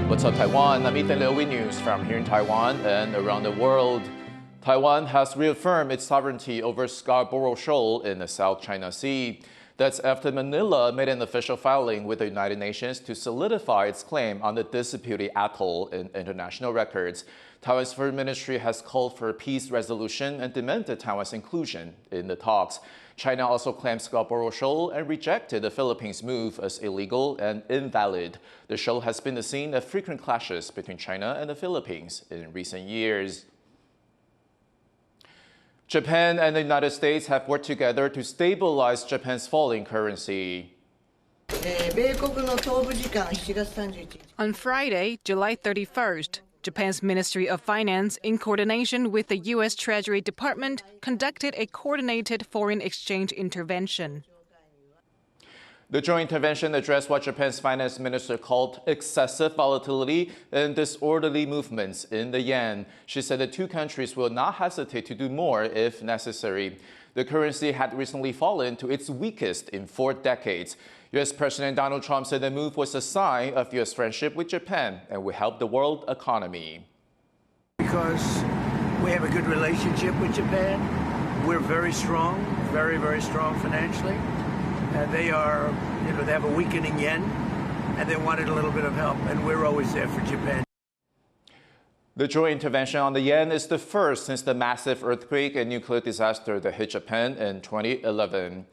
What's up, Taiwan? I'm Ethan Liu with news from here in Taiwan and around the world. Taiwan has reaffirmed its sovereignty over Scarborough Shoal in the South China Sea. That's after Manila made an official filing with the United Nations to solidify its claim on the disputed atoll in international records. Taiwan's Foreign Ministry has called for a peace resolution and demanded Taiwan's inclusion in the talks. China also claimed Scarborough Shoal and rejected the Philippines' move as illegal and invalid. The shoal has been the scene of frequent clashes between China and the Philippines in recent years. Japan and the United States have worked together to stabilize Japan's falling currency. On Friday, July 31st, Japan's Ministry of Finance, in coordination with the U.S. Treasury Department, conducted a coordinated foreign exchange intervention. The joint intervention addressed what Japan's finance minister called excessive volatility and disorderly movements in the yen. She said the two countries will not hesitate to do more if necessary. The currency had recently fallen to its weakest in 4 decades. U.S. President Donald Trump said the move was a sign of U.S. friendship with Japan and will help the world economy. Because we have a good relationship with Japan, we're very strong, very, very strong financially. They are, they have a weakening yen, and they wanted a little bit of help, and we're always there for Japan. The joint intervention on the yen is the first since the massive earthquake and nuclear disaster that hit Japan in 2011.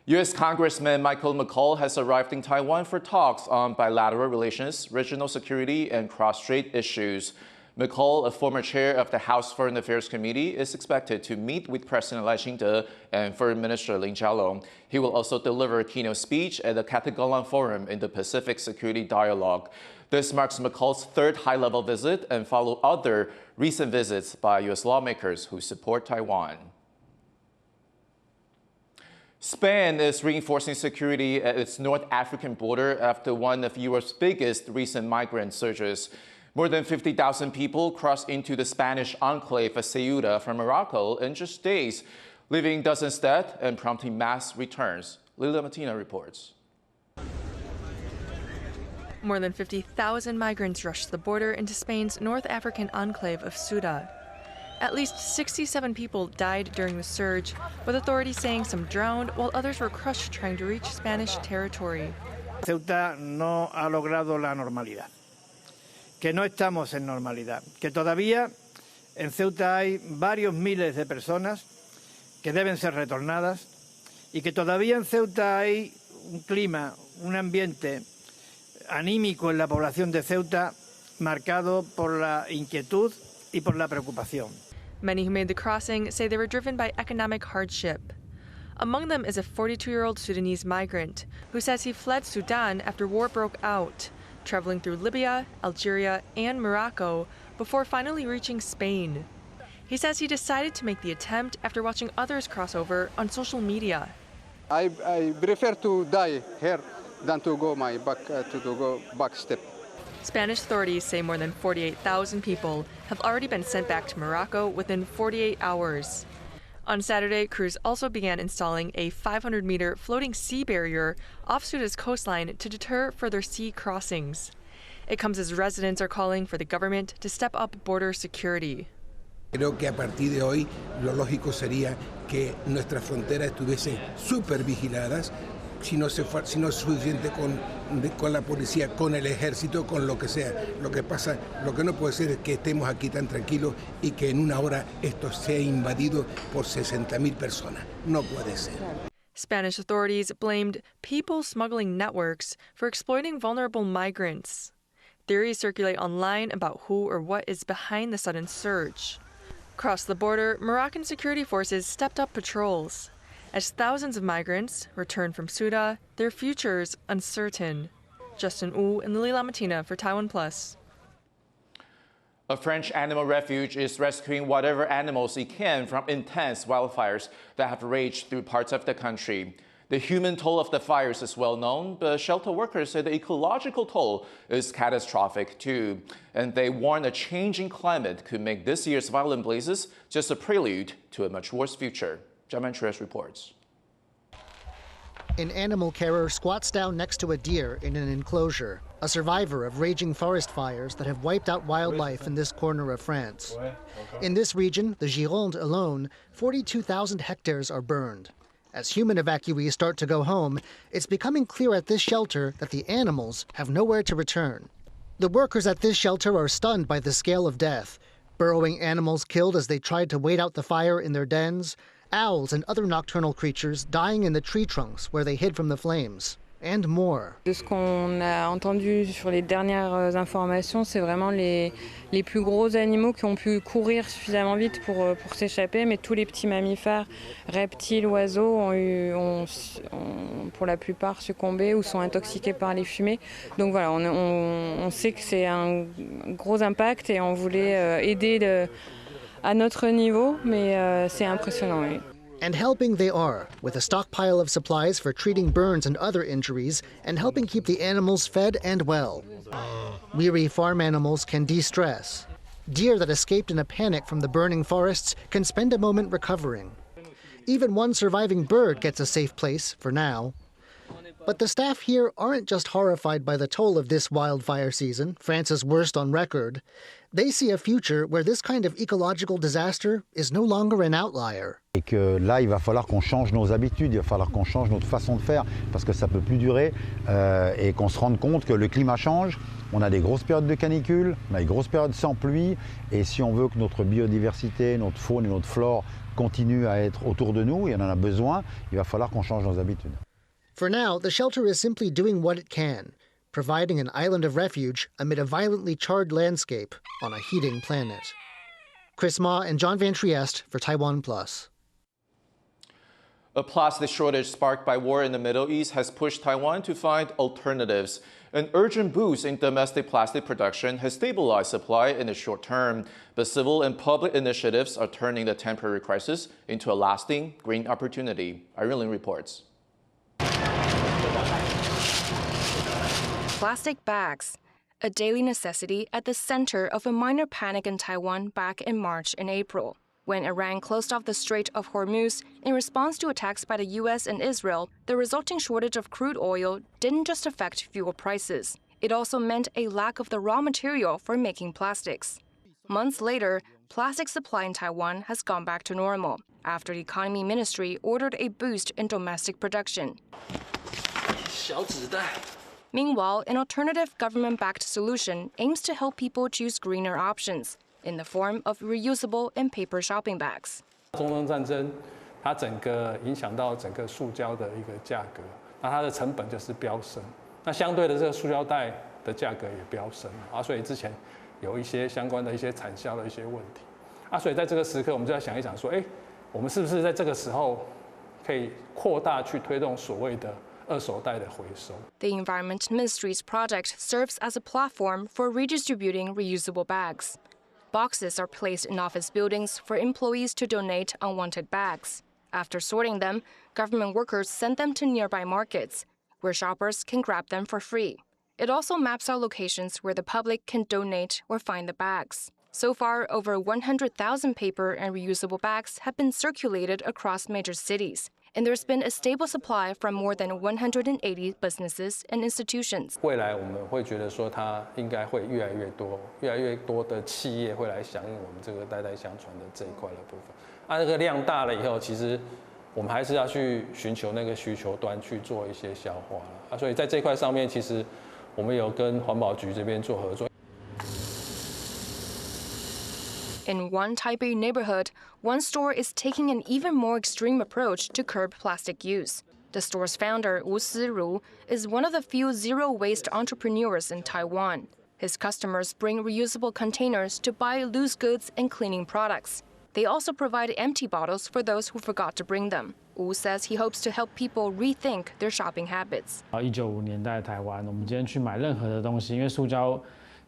U.S. Congressman McCaul has arrived in Taiwan for talks on bilateral relations, regional security, and cross-strait issues. McCaul, a former chair of the House Foreign Affairs Committee, is expected to meet with President Lai Ching-te and Foreign Minister Lin Jialong. He will also deliver a keynote speech at the Katagalan Forum in the Pacific Security Dialogue. This marks McCaul's 3rd high-level visit and follows other recent visits by U.S. lawmakers who support Taiwan. Spain is reinforcing security at its North African border after one of Europe's biggest recent migrant surges. More than 50,000 people crossed into the Spanish enclave of Ceuta from Morocco in just days, leaving dozens dead and prompting mass returns. Lila Martina reports. More than 50,000 migrants rushed the border into Spain's North African enclave of Ceuta. At least 67 people died during the surge, with authorities saying some drowned while others were crushed trying to reach Spanish territory. Ceuta no ha logrado la normalidad, que no estamos en normalidad, que todavía en Ceuta hay varios miles de personas que deben ser retornadas y que todavía en Ceuta hay un clima, un ambiente anímico en la población de Ceuta marcado por la inquietud y por la preocupación. Many who made the crossing say they were driven by economic hardship. Among them is a 42-year-old Sudanese migrant who says he fled Sudan after war broke out, traveling through Libya, Algeria, and Morocco before finally reaching Spain. He says he decided to make the attempt after watching others cross over on social media. I prefer to die here than to go back step. Spanish authorities say more than 48,000 people have already been sent back to Morocco within 48 hours. On Saturday, crews also began installing a 500-meter floating sea barrier off Ceuta's coastline to deter further sea crossings. It comes as residents are calling for the government to step up border security. Creo que a partir de hoy lo lógico sería que nuestras fronteras estuviesen súper vigiladas, si no es suficiente con la policía, con el ejército, con lo que sea. Lo que no puede ser es que estemos aquí tan tranquilos y que en una hora esto sea invadido por 60,000 personas. No puede ser. Spanish authorities blamed people smuggling networks for exploiting vulnerable migrants. Theories circulate online about who or what is behind the sudden surge. Across the border, Moroccan security forces stepped up patrols. As thousands of migrants return from Ceuta, their futures uncertain. Justin Wu and Lily Lamatina for TaiwanPlus. A French animal refuge is rescuing whatever animals it can from intense wildfires that have raged through parts of the country. The human toll of the fires is well known, but shelter workers say the ecological toll is catastrophic too. And they warn a changing climate could make this year's violent blazes just a prelude to a much worse future. Demetrius reports. An animal carer squats down next to a deer in an enclosure, a survivor of raging forest fires that have wiped out wildlife in this corner of France. In this region, the Gironde alone, 42,000 hectares are burned. As human evacuees start to go home, it's becoming clear at this shelter that the animals have nowhere to return. The workers at this shelter are stunned by the scale of death. Burrowing animals killed as they tried to wait out the fire in their dens, owls and other nocturnal creatures dying in the tree trunks where they hid from the flames, and more. De ce qu'on a entendu sur les dernières informations, c'est vraiment les plus gros animaux qui ont pu courir suffisamment vite pour s'échapper, mais tous les petits mammifères, reptiles, oiseaux ont pour la plupart succombé ou sont intoxiqués par les fumées. Donc voilà, on sait que c'est un gros impact et on voulait aider à notre niveau, mais c'est impressionnant. Oui. And helping they are, with a stockpile of supplies for treating burns and other injuries, and helping keep the animals fed and well. Weary farm animals can de-stress. Deer that escaped in a panic from the burning forests can spend a moment recovering. Even one surviving bird gets a safe place, for now. But the staff here aren't just horrified by the toll of this wildfire season, France's worst on record. They see a future where this kind of ecological disaster is no longer an outlier. Et que là, il va falloir qu'on change nos habitudes, il va falloir qu'on change notre façon de faire, parce que ça ne peut plus durer, et qu'on se rende compte que le climat change. On a des grosses périodes de canicule, on a des grosses périodes sans pluie, et si on veut que notre biodiversité, notre faune et notre flore continuent à être autour de nous, et on en a besoin, il va falloir qu'on change nos habitudes. For now, the shelter is simply doing what it can, providing an island of refuge amid a violently charred landscape on a heating planet. Chris Ma and John Van Trieste for TaiwanPlus. A plastic shortage sparked by war in the Middle East has pushed Taiwan to find alternatives. An urgent boost in domestic plastic production has stabilized supply in the short term, but civil and public initiatives are turning the temporary crisis into a lasting green opportunity. Irene Lin reports. Plastic bags, a daily necessity at the center of a minor panic in Taiwan back in March and April. When Iran closed off the Strait of Hormuz in response to attacks by the U.S. and Israel, the resulting shortage of crude oil didn't just affect fuel prices. It also meant a lack of the raw material for making plastics. Months later, plastic supply in Taiwan has gone back to normal after the Economy Ministry ordered a boost in domestic production. Meanwhile, an alternative government-backed solution aims to help people choose greener options in the form of reusable and paper shopping bags. 中东战争，它整个影响到整个塑胶的一个价格，那它的成本就是飙升。那相对的，这个塑胶袋的价格也飙升啊，所以之前有一些相关的一些产销的一些问题啊，所以在这个时刻，我们就要想一想说，我们是不是在这个时候可以扩大去推动所谓的二手袋的回收？ The Environment Ministry's project serves as a platform for redistributing reusable bags. Boxes are placed in office buildings for employees to donate unwanted bags. After sorting them, government workers send them to nearby markets, where shoppers can grab them for free. It also maps out locations where the public can donate or find the bags. So far, over 100,000 paper and reusable bags have been circulated across major cities, and there's been a stable supply from more than 180 businesses and institutions. 未来我们会觉得说，它应该会越来越多的企业会来响应我们这个代代相传的这一块的部分。那这个量大了以后，其实我们还是要去寻求那个需求端去做一些消化了。所以在这块上面，其实我们有跟环保局这边做合作。 In one Taipei neighborhood, one store is taking an even more extreme approach to curb plastic use. The store's founder, Wu Siru, is one of the few zero-waste entrepreneurs in Taiwan. His customers bring reusable containers to buy loose goods and cleaning products. They also provide empty bottles for those who forgot to bring them. Wu says he hopes to help people rethink their shopping habits. 1950年代台湾，我们今天去买任何的东西，因为塑胶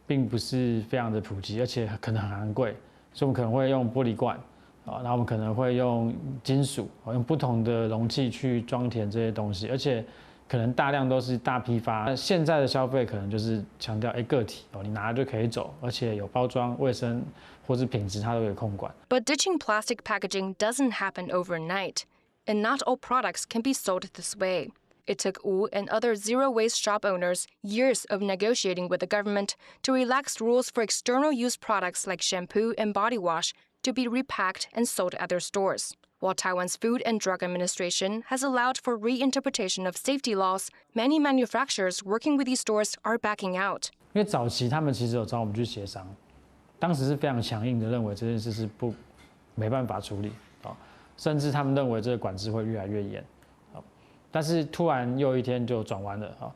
并不是非常的普及，而且可能很昂贵。 所以我们可能会用玻璃罐，然后我们可能会用金属，用不同的容器去装填这些东西，而且可能大量都是大批发。现在的消费可能就是强调个体，你拿了就可以走，而且有包装、卫生或是品质它都可以控管。But ditching plastic packaging doesn't happen overnight. and not all products can be sold this way. It took Wu and other zero-waste shop owners years of negotiating with the government to relax rules for external-use products like shampoo and body wash to be repacked and sold at their stores. While Taiwan's Food and Drug Administration has allowed for reinterpretation of safety laws, many manufacturers working with these stores are backing out. 因为早期他们其实有找我们去协商，当时是非常强硬的认为这件事是没办法处理啊，甚至他们认为这个管制会越来越严。 但是突然又一天就转弯了啊！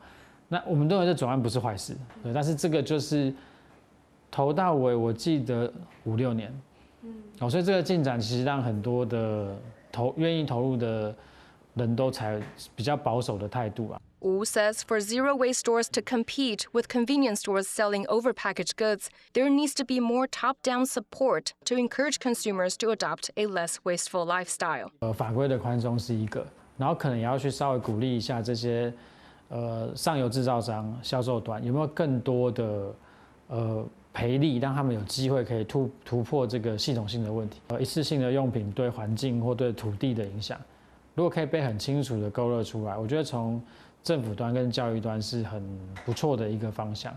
那我们认为这转弯不是坏事，对，但是这个就是头到尾，我记得5、6年，所以这个进展其实让很多的愿意投入的人都采比较保守的态度啊。 Wu says for zero-waste stores to compete with convenience stores selling overpackaged goods, there needs to be more top-down support to encourage consumers to adopt a less wasteful lifestyle. 法规的宽松是一个。 然后可能也要去稍微鼓励一下这些上游制造商、销售端有没有更多的培力，让他们有机会可以突破这个系统性的问题。一次性的用品对环境或对土地的影响，如果可以被很清楚的勾勒出来，我觉得从政府端跟教育端是很不错的一个方向。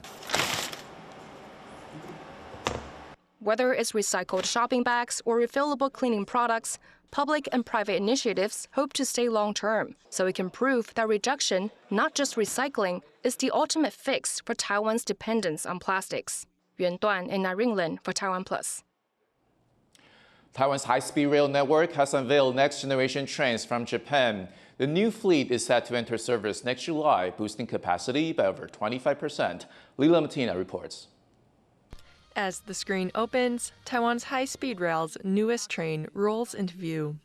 Whether it's recycled shopping bags or refillable cleaning products, public and private initiatives hope to stay long-term, so it can prove that reduction, not just recycling, is the ultimate fix for Taiwan's dependence on plastics. Yuan Duan and Irene Lin for TaiwanPlus. Taiwan's high-speed rail network has unveiled next-generation trains from Japan. The new fleet is set to enter service next July, boosting capacity by over 25%. Lila Matina reports. As the screen opens, Taiwan's high-speed rail's newest train rolls into view.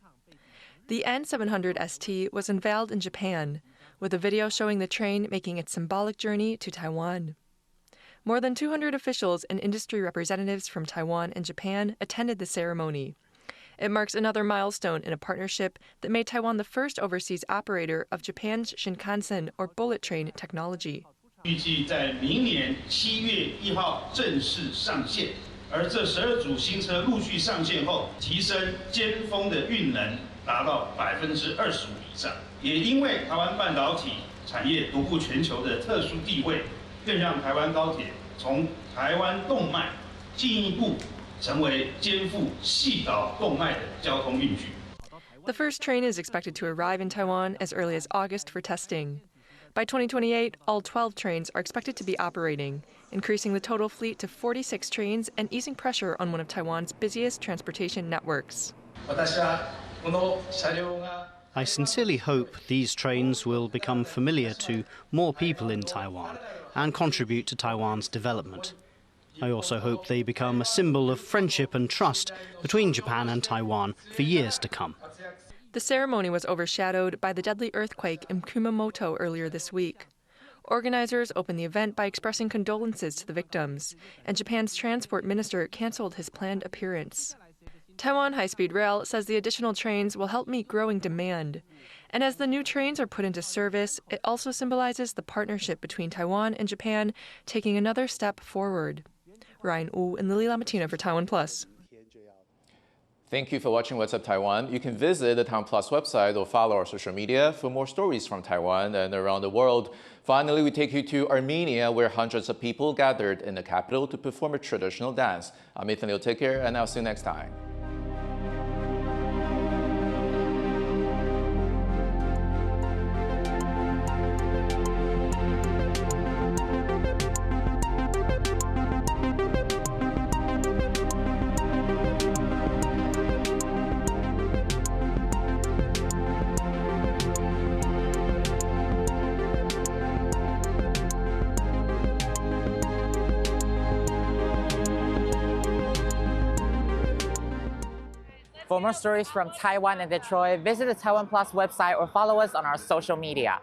The N700 ST was unveiled in Japan, with a video showing the train making its symbolic journey to Taiwan. More than 200 officials and industry representatives from Taiwan and Japan attended the ceremony. It marks another milestone in a partnership that made Taiwan the first overseas operator of Japan's Shinkansen or bullet train technology. 预计在明年7月1号正式上线，而这12组新车陆续上线后，提升尖峰的运能达到25%以上。也因为台湾半导体产业独步全球的特殊地位，更让台湾高铁从台湾动脉进一步成为肩负细岛动脉的交通运具。 The first train is expected to arrive in Taiwan as early as August for testing. By 2028, all 12 trains are expected to be operating, increasing the total fleet to 46 trains and easing pressure on one of Taiwan's busiest transportation networks. I sincerely hope these trains will become familiar to more people in Taiwan and contribute to Taiwan's development. I also hope they become a symbol of friendship and trust between Japan and Taiwan for years to come. The ceremony was overshadowed by the deadly earthquake in Kumamoto earlier this week. Organizers opened the event by expressing condolences to the victims, and Japan's transport minister canceled his planned appearance. Taiwan High-Speed Rail says the additional trains will help meet growing demand. And as the new trains are put into service, it also symbolizes the partnership between Taiwan and Japan taking another step forward. Ryan Wu and Lily Lamatina for TaiwanPlus. Thank you for watching What's Up Taiwan. You can visit the TaiwanPlus website or follow our social media for more stories from Taiwan and around the world. Finally, we take you to Armenia, where hundreds of people gathered in the capital to perform a traditional dance. I'm Ethan Liu. Take care, and I'll see you next time. For more stories from Taiwan and Detroit, visit the TaiwanPlus website or follow us on our social media.